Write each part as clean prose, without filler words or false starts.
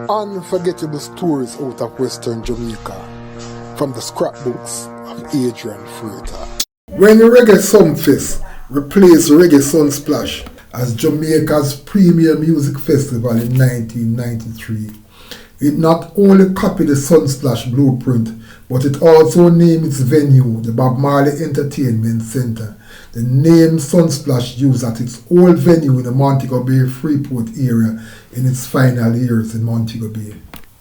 Unforgettable stories out of Western Jamaica from the scrapbooks of Adrian Freeta. When the Reggae Sumfest replaced Reggae Sunsplash as Jamaica's premier music festival in 1993, it not only copied the Sunsplash blueprint, but it also named its venue the Bob Marley Entertainment Centre. The name Sunsplash used at its old venue in the Montego Bay Freeport area in its final years in Montego Bay.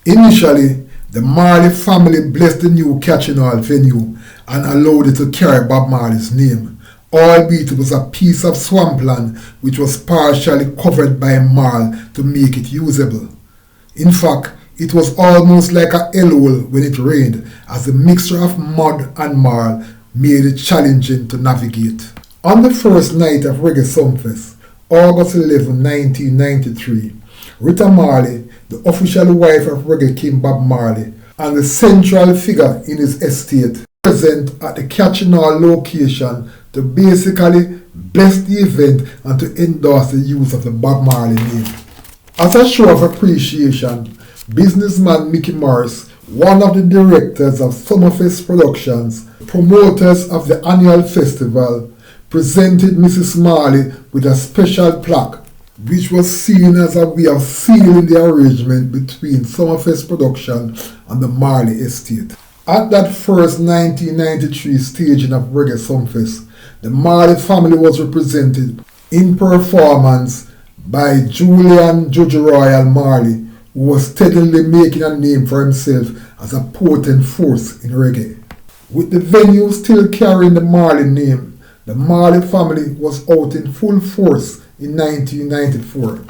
Initially, the Marley family blessed the new catching all venue and allowed it to carry Bob Marley's name, albeit it was a piece of swampland which was partially covered by marl to make it usable. In fact, it was almost like a hellhole when it rained, as the mixture of mud and marl made it challenging to navigate. On the first night of Reggae Sumfest, August 11, 1993, Rita Marley, the official wife of Reggae King Bob Marley and the central figure in his estate, present at the catching all location to basically bless the event and to endorse the use of the Bob Marley name. As a show of appreciation, businessman Mickey Morris, one of the directors of Summerfest Productions, promoters of the annual festival, presented Mrs. Marley with a special plaque, which was seen as a way of sealing the arrangement between Summerfest Production and the Marley estate. At that first 1993 staging of Reggae Sumfest, the Marley family was represented in performance by Julian Jojo Royal Marley, who was steadily making a name for himself as a potent force in reggae. With the venue still carrying the Marley name, the Marley family was out in full force in 1994.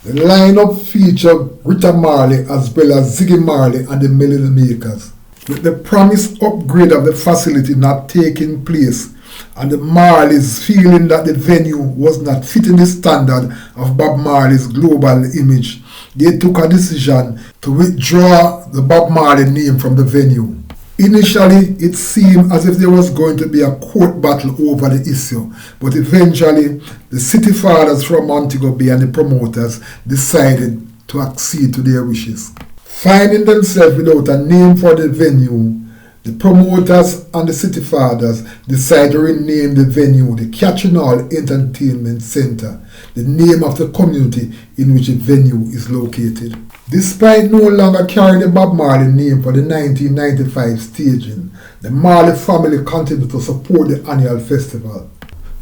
The lineup featured Rita Marley as well as Ziggy Marley and the Melody Makers, with the promised upgrade of the facility not taking place and the Marleys feeling that the venue was not fitting the standard of Bob Marley's global image. They took a decision to withdraw the Bob Marley name from the venue. Initially, it seemed as if there was going to be a court battle over the issue, but eventually, the city fathers from Montego Bay and the promoters decided to accede to their wishes. Finding themselves without a name for the venue, the promoters and the city fathers decided to rename the venue the Catching All Entertainment Centre, the name of the community in which the venue is located. Despite no longer carrying the Bob Marley name for the 1995 staging, the Marley family continued to support the annual festival,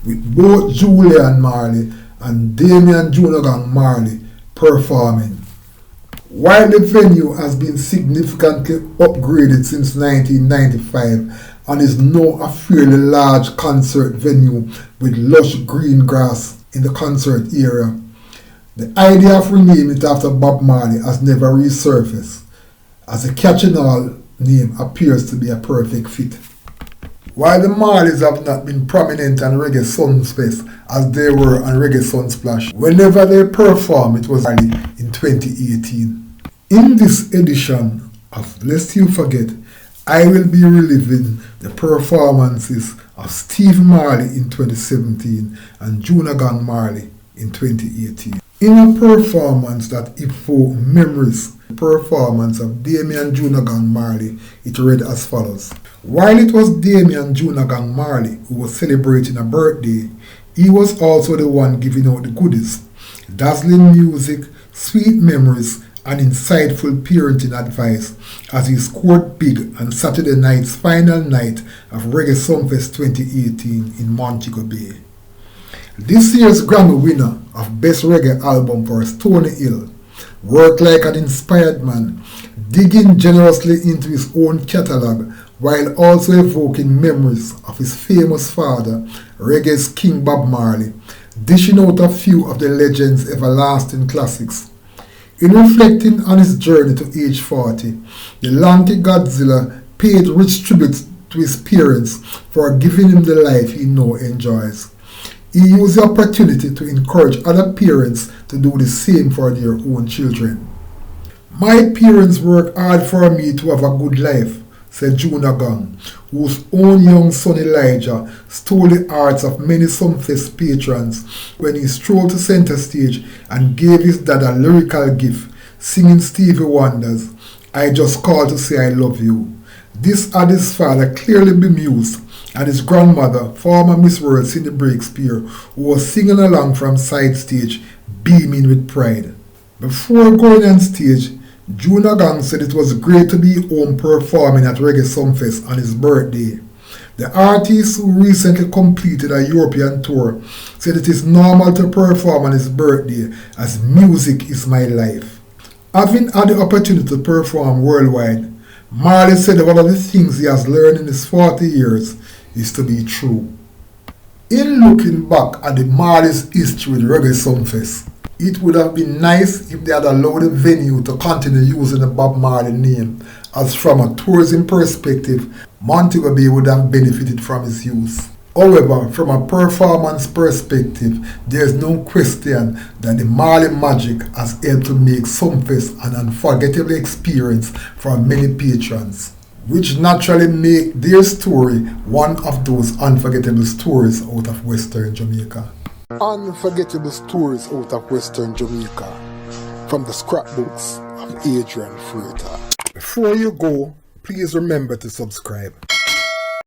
with both Julian Marley and Damian Junagang Marley performing. While the venue has been significantly upgraded since 1995 and is now a fairly large concert venue with lush green grass in the concert area, the idea of renaming it after Bob Marley has never resurfaced, as the Catching All name appears to be a perfect fit. While the Marleys have not been prominent on Reggae Sumfest as they were on Reggae Sunsplash, whenever they perform, it was early in 2018. In this edition of Lest You Forget, I will be reliving the performances of Steve Marley in 2017 and Junagang Marley in 2018. In a performance that evoked memories, the performance of Damian Junagang Marley, it read as follows. While it was Damian Junagang Marley who was celebrating a birthday, he was also the one giving out the goodies, dazzling music, sweet memories, and insightful parenting advice as he scored big on Saturday night's final night of Reggae Sumfest 2018 in Montego Bay. This year's Grammy winner of Best Reggae Album for Stony Hill worked like an inspired man, digging generously into his own catalogue while also evoking memories of his famous father, Reggae's King Bob Marley, dishing out a few of the legend's everlasting classics. In reflecting on his journey to age 40, the lanky Godzilla paid rich tribute to his parents for giving him the life he now enjoys. He used the opportunity to encourage other parents to do the same for their own children. My parents worked hard for me to have a good life, said Junagang, whose own young son Elijah stole the hearts of many Sumfest patrons when he strolled to center stage and gave his dad a lyrical gift, singing Stevie Wonder's I Just Called to Say I Love You. This had his father clearly bemused, and his grandmother, former Miss World Cindy Breakspeare, who was singing along from side stage, beaming with pride. Before going on stage, Junior Gang said it was great to be home performing at Reggae Sumfest on his birthday. The artist, who recently completed a European tour, said it is normal to perform on his birthday as music is my life. Having had the opportunity to perform worldwide, Marley said that one of the things he has learned in his 40 years is to be true. In looking back at the Marley's history with Reggae Sumfest, it would have been nice if they had allowed the venue to continue using the Bob Marley name, as from a tourism perspective, Montego Bay would have benefited from its use. However, from a performance perspective, there is no question that the Marley magic has helped to make Sumfest an unforgettable experience for many patrons, which naturally make their story one of those unforgettable stories out of Western Jamaica. Unforgettable stories out of Western Jamaica from the scrapbooks of Adrian Freeport. Before you go, please remember to subscribe.